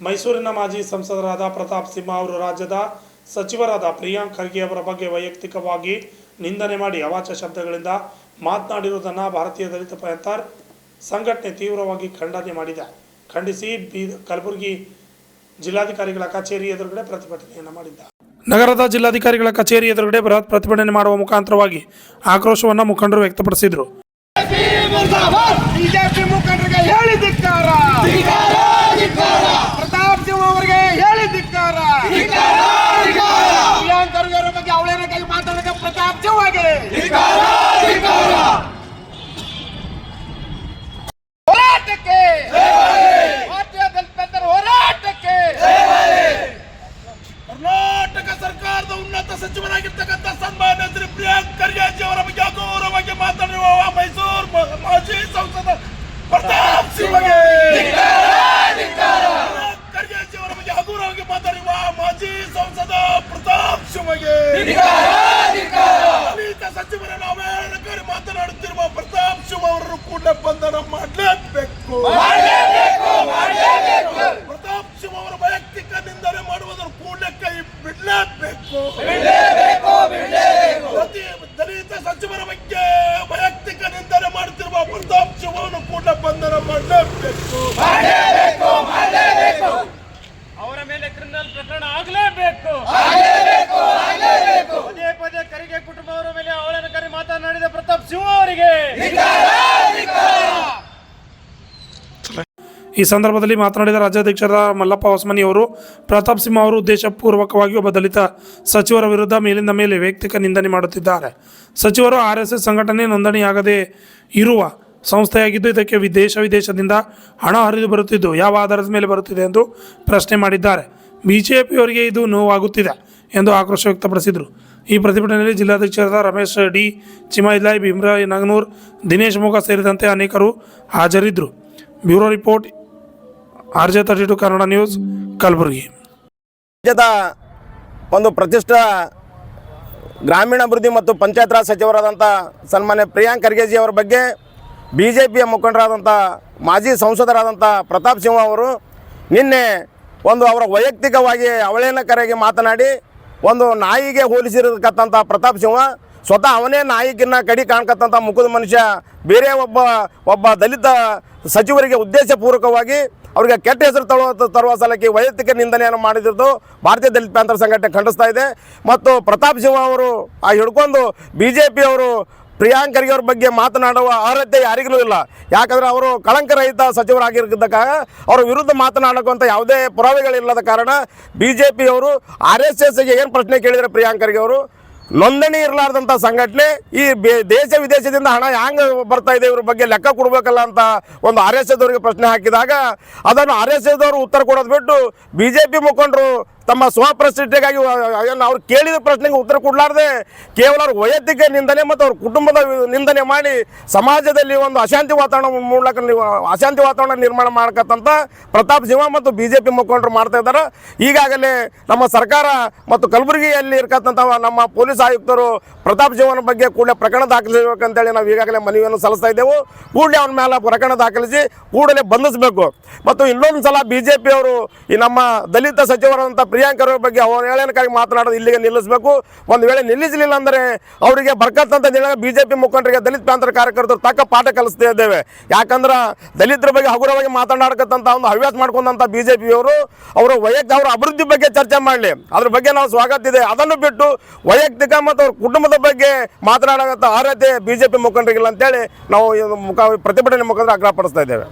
ಮೈಸೂರಿನ ಮಾಜಿ ಸಂಸದರಾದ ಪ್ರತಾಪ್ ಸಿಂಹ ಅವರು ರಾಜ್ಯದ ಸಚಿವರಾದ ಪ್ರಿಯಾಂಕ್ ಖರ್ಗೆ ಅವರ ಬಗ್ಗೆ ವೈಯಕ್ತಿಕವಾಗಿ ನಿಂದನೆ ಮಾಡಿ ಅವಾಚ್ಯ ಶಬ್ದಗಳಿಂದ ಮಾತನಾಡಿರುವುದನ್ನು ಭಾರತೀಯ ದಲಿತ ಪ್ಯಾಂಥರ್ ಸಂಘಟನೆ ತೀವ್ರವಾಗಿ ಖಂಡನೆ ಮಾಡಿದೆ. ಖಂಡಿಸಿ ಕಲಬುರಗಿ ಜಿಲ್ಲಾಧಿಕಾರಿಗಳ ಕಚೇರಿ ಎದುರುಗಡೆ ಪ್ರತಿಭಟನೆಯನ್ನು ಮಾಡಿದ್ದ. ನಗರದ ಜಿಲ್ಲಾಧಿಕಾರಿಗಳ ಕಚೇರಿ ಎದುರುಗಡೆ ಬೃಹತ್ ಪ್ರತಿಭಟನೆ ಮಾಡುವ ಮುಖಾಂತರವಾಗಿ ಆಕ್ರೋಶವನ್ನು ಮುಖಂಡರು ವ್ಯಕ್ತಪಡಿಸಿದರು. ಬಿಜೆಪಿ ಮುಖಂಡರಿಗೆ ಹೇಳಿದಿಕ್ಕಾರ, ಪ್ರತಾಪ್ ಸಿಂಹ ಅವರಿಗೆ ಹೇಳಿದಿಕ್ಕಾರ, ಪ್ರಿಯಾಂಕ್ ಖರ್ಗೆ ಅವರ ಬಗ್ಗೆ ಅವಳೇನ ಕೈ ಮಾತಾಡಿದ ಪ್ರತಾಪ್ ಸಿಂಹಗೆ ಹೋರಾಟಕ್ಕೆ, ಭಾರತೀಯ ದಲಿತ ಪ್ಯಾಂಥರ್ ಹೋರಾಟಕ್ಕೆ ಕರ್ನಾಟಕ ಸರ್ಕಾರದ ಉನ್ನತ ಸಚಿವರಾಗಿರ್ತಕ್ಕಂಥ ಸನ್ಮಾನ್ಯ ಶ್ರೀ ಪ್ರಿಯಾಂಕ್ ಖರ್ಗೆ ಅವರ ಬಗ್ಗೆ ಅಗೌರವವಾಗಿ ಮಾತನಾಡುವ ಮೈಸೂರು ಮಾಜಿ ಸಂಸದ ಪ್ರತಾಪ್ ಸಿಂಹಗೆ, ಖರ್ಗೆ ಅವರ ಬಗ್ಗೆ ಹಗುರವಾಗಿ ಮಾತನಾಡುವ ಮಾಜಿ ಸಂಸದ ಪ್ರತಾಪ್ ಸಿಂಹಗೆ, ದಲಿತ ಸಚಿವರನ್ನು ಅವಹೇಳನಕಾರಿ ಮಾತನಾಡುತ್ತಿರುವ ಪ್ರತಾಪ್ ಸಿಂಹ ಅವರನ್ನು ಕೂಡಲೇ ಬಂಧನ ಮಾಡಲೇಬೇಕು. ಪ್ರತಾಪ್ ಸಿಂಹ ಅವರ ವೈಯಕ್ತಿಕ ನಿಂದನೆ ಮಾಡುವುದನ್ನು ಕೂಡಲೇ ಕೈ ಬಿಡಲೇಬೇಕು. ದಲಿತ ಸಚಿವರ ಬಗ್ಗೆ ವೈಯಕ್ತಿಕ ನಿಂದನೆ ಮಾಡುತ್ತಿರುವ ಪ್ರತಾಪ್ ಸಿಂಹವನ್ನು ಕೂಡಲೇ ಬಂಧನ ಮಾಡಲೇಬೇಕು. ಅವರ ಮೇಲೆ ಕ್ರಿಮಿನಲ್ ಪ್ರಕರಣ ಆಗಲೇಬೇಕು. ಪದೇ ಪದೇ ಖರ್ಗೆ ಕುಟುಂಬವರ ಮೇಲೆ ಅವಹೇಳನಕಾರಿ ಮಾತನಾಡಿದ ಪ್ರತಾಪ್ ಸಿಂಹ ಅವರಿಗೆ ಈ ಸಂದರ್ಭದಲ್ಲಿ ಮಾತನಾಡಿದ ರಾಜ್ಯಾಧ್ಯಕ್ಷರಾದ ಮಲ್ಲಪ್ಪ ಹೊಸಮನಿ ಅವರು, ಪ್ರತಾಪ್ ಸಿಂಹ ಅವರು ಉದ್ದೇಶಪೂರ್ವಕವಾಗಿ ಒಬ್ಬ ದಲಿತ ಸಚಿವರ ವಿರುದ್ಧ ಮೇಲಿಂದ ಮೇಲೆ ವೈಯಕ್ತಿಕ ನಿಂದನೆ ಮಾಡುತ್ತಿದ್ದಾರೆ. ಸಚಿವರು RSS ಸಂಘಟನೆ ನೋಂದಣಿಯಾಗದೇ ಇರುವ ಸಂಸ್ಥೆಯಾಗಿದ್ದು ಇದಕ್ಕೆ ವಿದೇಶದಿಂದ ಹಣ ಹರಿದು ಬರುತ್ತಿದ್ದು ಯಾವ ಆಧಾರದ ಮೇಲೆ ಬರುತ್ತಿದೆ ಎಂದು ಪ್ರಶ್ನೆ ಮಾಡಿದ್ದಾರೆ. ಬಿಜೆಪಿಯವರಿಗೆ ಇದು ನೋವಾಗುತ್ತಿದೆ ಎಂದು ಆಕ್ರೋಶ ವ್ಯಕ್ತಪಡಿಸಿದರು. ಈ ಪ್ರತಿಭಟನೆಯಲ್ಲಿ ಜಿಲ್ಲಾಧ್ಯಕ್ಷರಾದ ರಮೇಶ್ ಡಿ ಚಿಮೈದ್ಲಾಯ್, ಭೀಮ್ರಾಯ್ ನಾಗನೂರ್, ದಿನೇಶ್ ಮೊಗ ಸೇರಿದಂತೆ ಅನೇಕರು ಹಾಜರಿದ್ದರು. Bureau report, RJ32 Kannada news, Kalaburagi. ರಾಜ್ಯದ ಒಂದು ಪ್ರತಿಷ್ಠಿತ ಗ್ರಾಮೀಣಾಭಿವೃದ್ಧಿ ಮತ್ತು ಪಂಚಾಯತ್ ರಾಜ್ ಸಚಿವರಾದಂಥ ಸನ್ಮಾನ್ಯ ಪ್ರಿಯಾಂಕ್ ಖರ್ಗೆ ಅವರ ಬಗ್ಗೆ BJPಯ ಮುಖಂಡರಾದಂಥ ಮಾಜಿ ಸಂಸದರಾದಂಥ ಪ್ರತಾಪ್ ಸಿಂಹ ಅವರು ನಿನ್ನೆ ಒಂದು ಅವರ ವೈಯಕ್ತಿಕವಾಗಿ ಅವಹೇಳನಕಾರಿಯಾಗಿ ಮಾತನಾಡಿ ಒಂದು ನಾಯಿಗೆ ಹೋಲಿಸಿರತಕ್ಕಂಥ ಪ್ರತಾಪ್ ಸಿಂಹ ಸ್ವತಃ ಅವನೇ ನಾಯಿಗಿನ್ನ ಕಡಿ ಕಾಣ್ಕತ್ತಂಥ ಮುಖದ ಮನುಷ್ಯ ಬೇರೆ ಒಬ್ಬ ದಲಿತ ಸಚಿವರಿಗೆ ಉದ್ದೇಶಪೂರ್ವಕವಾಗಿ ಅವರಿಗೆ ಕೆಟ್ಟ ಹೆಸರು ತರುವ ಸಲಕ್ಕೆ ವೈಯಕ್ತಿಕ ನಿಂದನೆಯನ್ನು ಮಾಡಿದ್ದು ಭಾರತೀಯ ದಲಿತ ಪ್ಯಾಂಥರ್ ಸಂಘಟನೆ ಖಂಡಿಸ್ತಾ ಇದೆ. ಮತ್ತು ಪ್ರತಾಪ್ ಸಿಂಹ ಅವರು ಹಿಡ್ಕೊಂಡು BJPಯವರು ಪ್ರಿಯಾಂಕ್ ಖರ್ಗೆ ಅವ್ರ ಬಗ್ಗೆ ಮಾತನಾಡುವ ಅರ್ಹತೆ ಯಾರಿಗೂ ಇಲ್ಲ. ಯಾಕಂದರೆ ಅವರು ಕಳಂಕರಹಿತ ಸಚಿವರಾಗಿರ್ತಕ್ಕ ಅವರ ವಿರುದ್ಧ ಮಾತನಾಡೋಕ್ಕಂಥ ಯಾವುದೇ ಪುರಾವೆಗಳಿಲ್ಲದ ಕಾರಣ BJPಯವರು RSSಗೆ ಏನು ಪ್ರಶ್ನೆ ಕೇಳಿದರೆ ಪ್ರಿಯಾಂಕ್ ಖರ್ಗೆ ಅವರು ನೋಂದಣಿ ಇರಲಾರ್ದಂಥ ಸಂಘಟನೆ ಈ ದೇಶ ವಿದೇಶದಿಂದ ಹಣ ಹ್ಯಾಂಗೆ ಬರ್ತಾ ಇದೆ ಇವ್ರ ಬಗ್ಗೆ ಲೆಕ್ಕ ಕೊಡಬೇಕಲ್ಲ ಅಂತ ಒಂದು RSSದವರಿಗೆ ಪ್ರಶ್ನೆ ಹಾಕಿದಾಗ ಅದನ್ನು RSSದವರು ಉತ್ತರ ಕೊಡೋದು ಬಿಟ್ಟು BJP ಮುಖಂಡರು ತಮ್ಮ ಸ್ವಪ್ರತಿಷ್ಠೆಗಾಗಿ ಅವ್ರು ಕೇಳಿದ ಪ್ರಶ್ನೆಗೆ ಉತ್ತರ ಕೊಡಲಾರ್ದೆ ಕೇವಲ ಅವ್ರ ವೈಯಕ್ತಿಕ ನಿಂದನೆ ಮತ್ತು ಅವ್ರ ಕುಟುಂಬದ ನಿಂದನೆ ಮಾಡಿ ಸಮಾಜದಲ್ಲಿ ಒಂದು ಅಶಾಂತಿ ವಾತಾವರಣ ನಿರ್ಮಾಣ ಮಾಡಕತ್ತಂತ ಪ್ರತಾಪ್ ಸಿಂಹ ಮತ್ತು BJP ಮುಖಂಡರು ಮಾಡ್ತಾ ಇದ್ದಾರೆ. ಈಗಾಗಲೇ ನಮ್ಮ ಸರ್ಕಾರ ಮತ್ತು ಕಲಬುರಗಿಯಲ್ಲಿ ಇರ್ತಕ್ಕಂಥ ನಮ್ಮ ಪೊಲೀಸ್ ಆಯುಕ್ತರು ಪ್ರತಾಪ್ ಸಿಂಹನ ಬಗ್ಗೆ ಕೂಡಲೇ ಪ್ರಕರಣ ದಾಖಲಿಸಬೇಕಂತೇಳಿ ನಾವು ಈಗಾಗಲೇ ಮನವಿಯನ್ನು ಸಲ್ಲಿಸ್ತಾ ಇದ್ದೆವು. ಕೂಡಲೇ ಅವನ ಮೇಲೆ ಪ್ರಕರಣ ದಾಖಲಿಸಿ ಕೂಡಲೇ ಬಂಧಿಸಬೇಕು. ಮತ್ತು ಇನ್ನೊಂದು ಸಲ BJPಯವರು ಈ ನಮ್ಮ ದಲಿತ ಸಚಿವರಾದಂಥ ಪ್ರಿಯಾಂಕ್ ಖರ್ಗೆ ಬಗ್ಗೆ ಅವಹೇಳನಕಾರಿ ಮಾತನಾಡೋದು ಇಲ್ಲಿಗೆ ನಿಲ್ಲಿಸಬೇಕು. ಒಂದು ವೇಳೆ ನಿಲ್ಲಿಸಲಿಲ್ಲ ಅಂದರೆ ಅವರಿಗೆ ಬರ್ತಕ್ಕಂಥ ದಿನ BJP ಮುಖಂಡರಿಗೆ ದಲಿತ ಪ್ಯಾಂಥರ್ ಕಾರ್ಯಕರ್ತರು ತಕ್ಕ ಪಾಠ ಕಲಿಸ್ತಾ ಇದ್ದೇವೆ. ಯಾಕಂದ್ರೆ ದಲಿತರ ಬಗ್ಗೆ ಹಗುರವಾಗಿ ಮಾತನಾಡಕತ್ತಂಥ ಒಂದು ಹವ್ಯಾಸ ಮಾಡ್ಕೊಂಡಂಥ BJPಯವರು ಅವರ ಅವರ ಅಭಿವೃದ್ಧಿ ಬಗ್ಗೆ ಚರ್ಚೆ ಮಾಡಲಿ, ಅದ್ರ ಬಗ್ಗೆ ನಾವು ಸ್ವಾಗತ ಇದೆ. ಅದನ್ನು ಬಿಟ್ಟು ವೈಯಕ್ತಿಕ ಮತ್ತು ಅವ್ರ ಕುಟುಂಬದ ಬಗ್ಗೆ ಮಾತನಾಡೋಂಥ ಅರ್ಹತೆ BJP ಮುಖಂಡರಿಗಿಲ್ಲ ಅಂತೇಳಿ ನಾವು ಪ್ರತಿಭಟನೆ ಮುಖಾಂತರ ಆಗ್ರಹಪಡಿಸ್ತಾ ಇದ್ದೇವೆ.